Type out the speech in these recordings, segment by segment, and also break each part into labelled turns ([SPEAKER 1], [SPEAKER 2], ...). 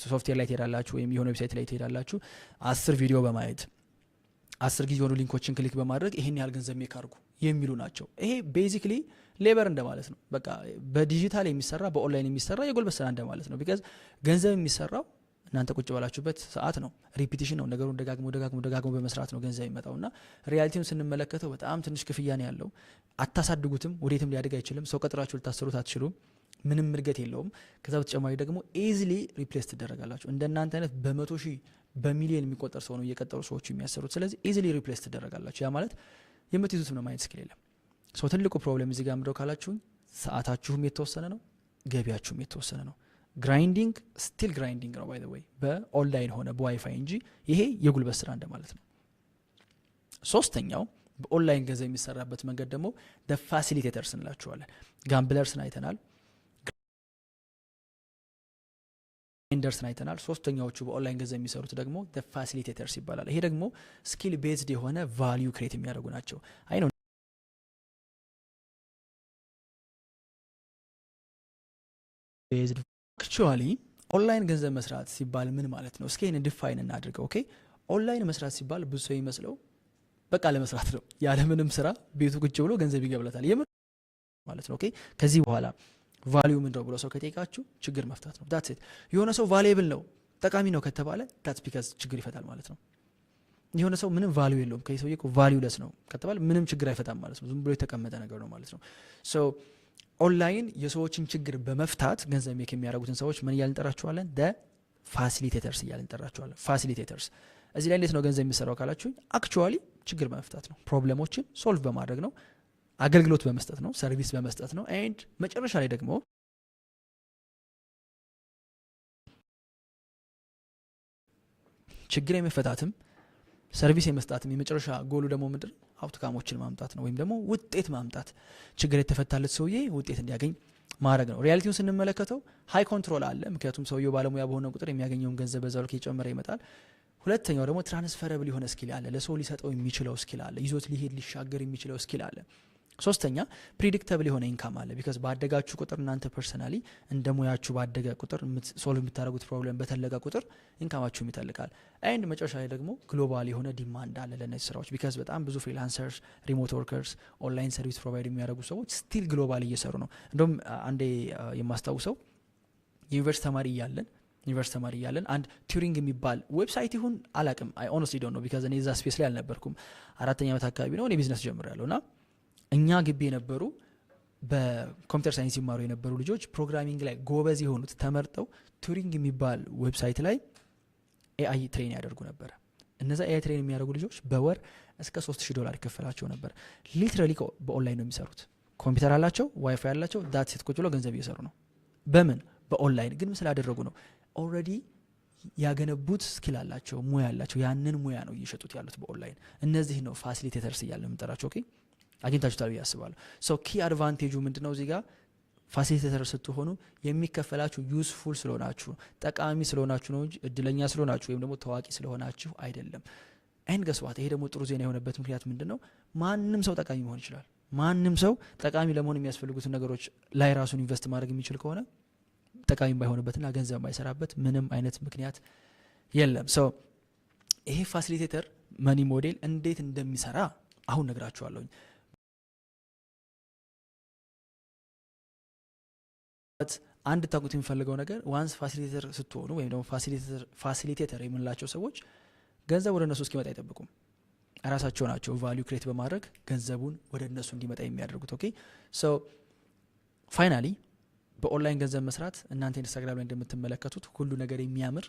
[SPEAKER 1] ሶፍትዌር ላይ ትሄዳላችሁ ወይም የሆነ ዌብሳይት ላይ ትሄዳላችሁ 10 ቪዲዮ በማየት 10 ጊዜ የሆኑ ሊንኮችን ክሊክ በማድረግ ይሄን ያህል ገንዘብ ሜክ አድርጉ የሚሉ ናቸው። ይሄ ቤዚክሊ ሌበር እንደማለት ነው። በቃ በዲጂታል የሚሰራ በኦንላይን የሚሰራ የጉልበት ስራ እንደማለት ነው። ቢካዝ ገንዘብ የሚሰራው እናንተ ቁጭ ባላችሁበት ሰዓት ነው። ሪፒቲሽን ነው። ነገሩን ደጋግሞ በመስራት ነው ገንዘብ የሚመጣውና ሪያሊቲውን ስንመለከተው በጣም ትንሽ ክፍያ ነው ያለው። አታሳድጉትም፣ ወዴትም ሊያድግ አይችልም። ሰው ቀጥራችሁ ልታሰሩት አትችሉም። ምንም እድገት የለውም። ከዛ በተጨማሪ ደግሞ ኢዚሊ ሪፕሌስ ትደረጋላችሁ። እንደናንተ አይነት በመቶ ሺህ በሚሊዮን የሚቆጠር ሰው ነው እየቀጠሩ ሰዎች የሚያሰሩት። ስለዚህ ኢዚሊ ሪፕሌስ ትደረጋላችሁ። ያ ማለት የምትይዙት ምንም አይነት ስኪል የለም። ሰው ትልቁ ፕሮብሌም እዚህ ጋር ምንድነው ካላችሁኝ ሰዓታችሁም የተወሰነ ነው፣ ገቢያችሁም የተወሰነ ነው። ግራይንዲንግ ስቲል ግራይንዲንግ ነው ባይ ዘ ወይ በኦንላይን ሆነ በዋይፋይ እንጂ ይሄ የጉልበት ስራ እንደማለት ነው። ሶስተኛው በኦንላይን ገንዘብ የሚሰራበት መንገድ ደግሞ ፋሲሊቴተርስ እንላቸዋለን። ጋምብለርስን አይተናል፣ ግራይንደርስን አይተናል። ሶስተኛዎቹ በኦንላይን ገንዘብ የሚሰሩት ደግሞ ፋሲሊቴተርስ ይባላል። ይሄ ደግሞ ስኪል ቤዝድ የሆነ ቫልዩ ክሬት የሚያደርጉ ናቸው። አይ ነው ቤዝድ አክቹዋሊ ኦንላይን ገንዘብ መስራት ሲባል ምን ማለት ነው? እስኪ ይሄን ዲፋይን እናድርገው። ኦኬ ኦንላይን መስራት ሲባል ብዙ ሰው ይመስለው በቃ ለመስራት ነው፣ ያለምንም ስራ ቤቱ ቁጭ ብሎ ገንዘብ ይገበላታል የምን ማለት ነው። ኦኬ ከዚህ በኋላ ቫልዩ ምንድነው ብሎ ሰው ከጠየቃችሁ ችግር መፍታት ነው። ዳትስ ኢት። የሆነ ሰው ቫልዩብል ነው ጠቃሚ ነው ከተባለ ዳትስ ቢካዝ ችግር ይፈታል ማለት ነው። የሆነ ሰው ምንም ቫልዩ የለውም ከሰውዬ እኮ ቫልዩለስ ነው ከተባለ ምንም ችግር አይፈታም ማለት ነው። ዝም ብሎ የተቀመጠ ነገር ነው ማለት ነው። ሶ ኦንላይን የሰዎችን ችግር በመፍታት ገንዘብ ሜክ የሚያደርጉትን ሰዎች ምን እያልን እንጠራቸዋለን? ፋሲሊቴተርስ እያልን እንጠራቸዋለን። ፋሲሊቴተርስ እዚህ ላይ እንዴት ነው ገንዘብ የሚሰራው ካላችሁኝ አክቹዋሊ ችግር በመፍታት ነው። ፕሮብሌሞችን ሶልቭ በማድረግ ነው። አገልግሎት በመስጠት ነው። ሰርቪስ በመስጠት ነው። ኤንድ መጨረሻ ላይ ደግሞ ችግር የመፈታትም ሰርቪስ የመስጣትም የመጨረሻ ጎሉ ደግሞ ምንድን አውትካሞችን ማምጣት ነው፣ ወይም ደግሞ ውጤት ማምጣት። ችግር የተፈታለት ሰውዬ ውጤት እንዲያገኝ ማድረግ ነው። ሪያሊቲውን ስንመለከተው ሃይ ኮንትሮል አለ። ምክንያቱም ሰውየው ባለሙያ በሆነ ቁጥር የሚያገኘውን ገንዘብ በዛው ልክ እየጨመረ ይመጣል። ሁለተኛው ደግሞ ትራንስፈረብል የሆነ ስኪል አለ። ለሰው ሊሰጠው የሚችለው ስኪል አለ። ይዞት ሊሄድ ሊሻገር የሚችለው ስኪል አለ። ሶስተኛ ፕሪዲክተብል የሆነ ኢንካም አለ። ቢካዝ ባደጋችሁ ቁጥር እናንተ ፐርሰናሊ እንደ ሙያችሁ ባደገ ቁጥር ሶልቭ የምታደርጉት ፕሮብለም በተለቀ ቁጥር ኢንካማችሁም ይተልቃል። ኤንድ መጨረሻ ላይ ደግሞ ግሎባል የሆነ ዲማንድ አለ ለነዚህ ስራዎች። ቢካዝ በጣም ብዙ ፍሪላንሰርስ፣ ሪሞት ወርከርስ፣ ኦንላይን ሰርቪስ ፕሮቫይድ የሚያደርጉ ሰዎች ስቲል ግሎባል እየሰሩ ነው። እንደውም አንዴ የማስታውሰው ዩኒቨርሲቲ ተማሪ እያለን አንድ ቱሪንግ የሚባል ዌብሳይት ይሁን አላቅም፣ አይ ኦነስትሊ ዶንት ኖ ቢካዝ እኔ እዛ ስፔስ ላይ አልነበርኩም። 4ኛ ዓመት አካባቢ ነው እኔ ቢዝነስ ጀምሬያለሁ እና እኛ ግቢ የነበሩ በኮምፒውተር ሳይንስ ይማሩ የነበሩ ልጆች ፕሮግራሚንግ ላይ ጎበዝ የሆኑት ተመርጠው ቱሪንግ የሚባል ዌብሳይት ላይ ኤአይ ትሬን ያደርጉ ነበር። እነዛ ኤአይ ትሬን የሚያደርጉ ልጆች በወር እስከ $3000 ይከፈላቸው ነበር። ሊትራሊ በኦንላይን ነው የሚሰሩት። ኮምፒውተር አላቸው፣ ዋይፋይ አላቸው፣ ዳት ሴት ቁጭ ብለው ገንዘብ እየሰሩ ነው። በምን በኦንላይን ግን ስላደረጉ ነው። ኦልሬዲ ያገነቡት ስኪል አላቸው፣ ሙያ አላቸው። ያንን ሙያ ነው እየሸጡት ያሉት በኦንላይን። እነዚህ ነው ፋሲሊቴተርስ እያልን የምንጠራቸው። ኦኬ አግኝታችሁታል ብዬ አስባለሁ። ሶ ኪ አድቫንቴጁ ምንድነው? እዚህ ጋር ፋሲሊቴተር ስትሆኑ የሚከፈላችሁ ዩስፉል ስለሆናችሁ ጠቃሚ ስለሆናችሁ ነው እንጂ እድለኛ ስለሆናችሁ ወይም ደግሞ ታዋቂ ስለሆናችሁ አይደለም። አይን ገስዋት። ይሄ ደግሞ ጥሩ ዜና የሆነበት ምክንያት ምንድነው? ማንም ሰው ጠቃሚ መሆን ይችላል። ማንም ሰው ጠቃሚ ለመሆን የሚያስፈልጉትን ነገሮች ላይ ራሱን ኢንቨስት ማድረግ የሚችል ከሆነ ጠቃሚ ባይሆንበትና ገንዘብ ባይሰራበት ምንም አይነት ምክንያት የለም። ሶ ይሄ ፋሲሊቴተር መኒ ሞዴል እንዴት እንደሚሰራ አሁን ነግራችኋለሁ። አንድ ታውቁት የሚፈልገው ነገር ዋንስ ፋሲሊቴተር ስትሆኑ ወይም ደግሞ ፋሲሊቴተር የምንላቸው ሰዎች ገንዘብ ወደ እነሱ እስኪመጣ አይጠብቁም። ራሳቸው ናቸው ቫልዩ ክሬት በማድረግ ገንዘቡን ወደ እነሱ እንዲመጣ የሚያደርጉት። ኦኬ ሶ ፋይናሊ በኦንላይን ገንዘብ መስራት እናንተ ኢንስታግራም ላይ እንደምትመለከቱት ሁሉ ነገር የሚያምር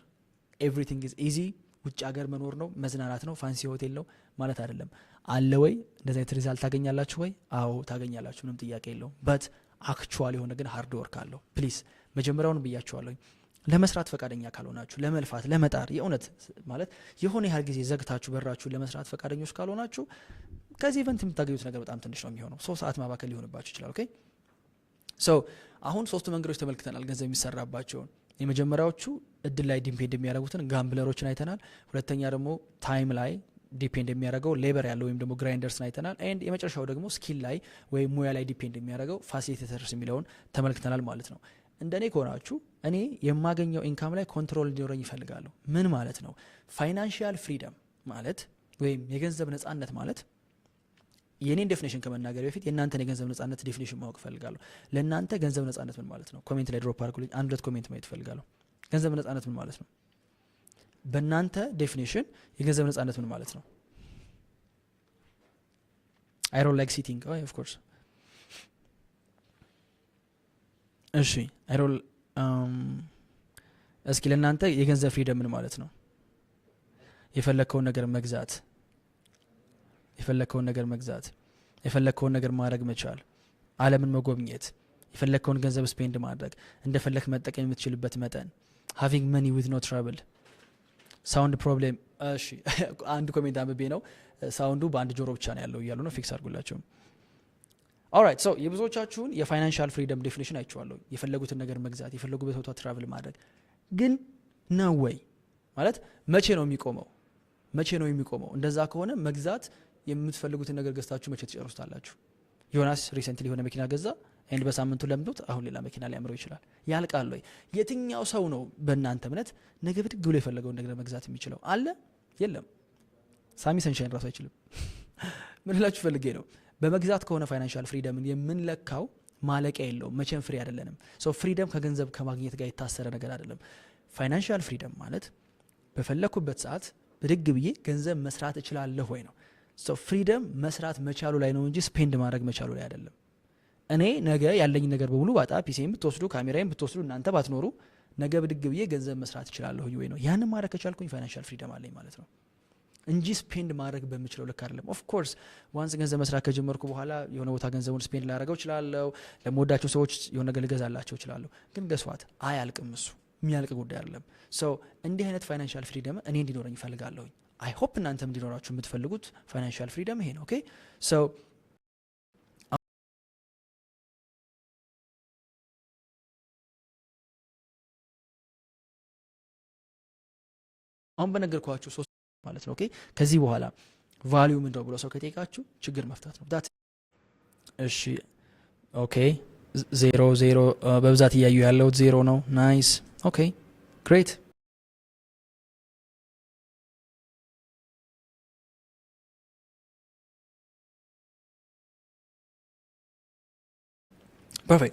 [SPEAKER 1] ኤቭሪቲንግ ኢዝ ኢዚ ውጭ ሀገር መኖር ነው መዝናናት ነው ፋንሲ ሆቴል ነው ማለት አይደለም። አለ ወይ እንደዚህ አይነት ሪዛልት ታገኛላችሁ ወይ? አዎ ታገኛላችሁ፣ ምንም ጥያቄ የለውም። በት አክቹዋሊ የሆነ ግን ሃርድ ወርክ አለው። ፕሊዝ መጀመሪያውን ብያችኋለሁ፣ ለመስራት ፈቃደኛ ካልሆናችሁ ለመልፋት ለመጣር የእውነት ማለት የሆነ ያህል ጊዜ ዘግታችሁ በራችሁ ለመስራት ፈቃደኞች ካልሆናችሁ ከዚህ ኢቨንት የምታገኙት ነገር በጣም ትንሽ ነው የሚሆነው። 3 ሰዓት ማባከል ሊሆንባችሁ ይችላል። ኦኬ ሶ አሁን 3 መንገዶች ተመልክተናል ገንዘብ የሚሰራባቸውን። የመጀመሪያዎቹ እድል ላይ ዲፔንድ የሚያደርጉትን ጋምብለሮችን አይተናል። ሁለተኛ ደግሞ ታይም ላይ ዲፔንድ የሚያደርገው ሌበር ያለው ወይም ደግሞ ግራይንደርስን አይተናል። ኤንድ የመጨረሻው ደግሞ ስኪል ላይ ወይም ሙያ ላይ ዲፔንድ የሚያደርገው ፋሲሊቴተርስ የሚለውን ተመልክተናል ማለት ነው። እንደኔ ከሆናችሁ እኔ የማገኘው ኢንካም ላይ ኮንትሮል እንዲኖረኝ ይፈልጋለሁ። ምን ማለት ነው? ፋይናንሺያል ፍሪደም ማለት ወይም የገንዘብ ነጻነት ማለት የኔን ዴፊኒሽን ከመናገር በፊት የእናንተን የገንዘብ ነጻነት ዴፊኒሽን ማወቅ እፈልጋለሁ። ለእናንተ ገንዘብ ነጻነት ምን ማለት ነው? ኮሜንት ላይ ድሮፕ አድርጉልኝ። 1 ኮሜንት ማየት እፈልጋለሁ። ገንዘብ ነጻነት ምን ማለት ነው? በእናንተ ዴፊኒሽን የገንዘብ ነጻነት ምን ማለት ነው? I don't like sitting. Oh, of course. እሺ አይሮል እስኪ ለእናንተ የገንዘብ ፍሪደም ምን ማለት ነው? የፈለከውን ነገር መግዛት፣ የፈለከውን ነገር ማድረግ መቻል፣ ዓለምን መጎብኘት፣ የፈለከውን ገንዘብ ስፔንድ ማድረግ፣ እንደፈለክ መጠቀም የምትችልበት መጠን፣ having money with no trouble, ሳውንድ ፕሮብሌም። እሺ አንድ ኮሜንት አንብቤ ነው ሳውንዱ በአንድ ጆሮ ብቻ ነው ያለው እያሉ ነው። ፊክስ አድርጉላቸው። ኦልራይት ሶ የብዙዎቻችሁን የፋይናንሻል ፍሪደም ዴፊኒሽን አይቼዋለሁ። የፈለጉትን ነገር መግዛት፣ የፈለጉበት ቦታ ትራቭል ማድረግ። ግን ነው ወይ ማለት መቼ ነው የሚቆመው? እንደዛ ከሆነ መግዛት የምትፈልጉትን ነገር ገዝታችሁ መቼ ትጨርሱታላችሁ? ዮናስ ሪሰንትሊ የሆነ መኪና ገዛ ኤንድ በሳምንቱ ለምዶት አሁን ሌላ መኪና ሊያምረው ይችላል። ያልቃል ወይ? የትኛው ሰው ነው በእናንተ እምነት ነገ ብድግ ብሎ የፈለገውን ነገር መግዛት የሚችለው? አለ? የለም። ሳሚ ሰንሻይን ራሱ አይችልም። ምን ላችሁ ፈልጌ ነው፣ በመግዛት ከሆነ ፋይናንሻል ፍሪደምን የምንለካው ማለቂያ የለውም። መቼም ፍሪ አይደለንም። ሶ ፍሪደም ከገንዘብ ከማግኘት ጋር የታሰረ ነገር አይደለም። ፋይናንሻል ፍሪደም ማለት በፈለኩበት ሰዓት ብድግ ብዬ ገንዘብ መስራት እችላለሁ ወይ ነው። ሶ ፍሪደም መስራት መቻሉ ላይ ነው እንጂ ስፔንድ ማድረግ መቻሉ ላይ አይደለም። እኔ ነገ ያለኝ ነገር በሙሉ ባጣ፣ ፒሲም ብትወስዱ፣ ካሜራዬም ብትወስዱ፣ እናንተ ባትኖሩ ነገ ብድግ ብዬ ገንዘብ መስራት እችላለሁ ወይ ነው። ያንን ማድረግ ከቻልኩኝ ፋይናንሻል ፍሪደም አለኝ ማለት ነው እንጂ ስፔንድ ማድረግ በምችለው ልክ አይደለም። ኦፍ ኮርስ ዋንስ ገንዘብ መስራት ከጀመርኩ በኋላ የሆነ ቦታ ገንዘቡን ስፔንድ ላደርገው እችላለሁ። ለምወዳቸው ሰዎች የሆነ ነገር ልገዛላቸው እችላለሁ። ግን ገስዋት አያልቅም። እሱ የሚያልቅ ጉዳይ አይደለም። ሶ እንዲህ አይነት ፋይናንሻል ፍሪደም እኔ እንዲኖረኝ እፈልጋለሁ። አይ ሆፕ እናንተም እንዲኖራችሁ የምትፈልጉት ፋይናንሻል ፍሪደም ይሄ ነው። ኦኬ ሶ አሁን በነገርኳችሁ ሶስት ማለት ነው። ኦኬ ከዚህ በኋላ ቫልዩ ምንድነው ብሎ ሰው ከጠየቃችሁ ችግር መፍታት ነው። ዳት እሺ ኦኬ 0 በብዛት እያዩ ያለው 0 ነው። ናይስ ኦኬ ግሬት ፐርፌክት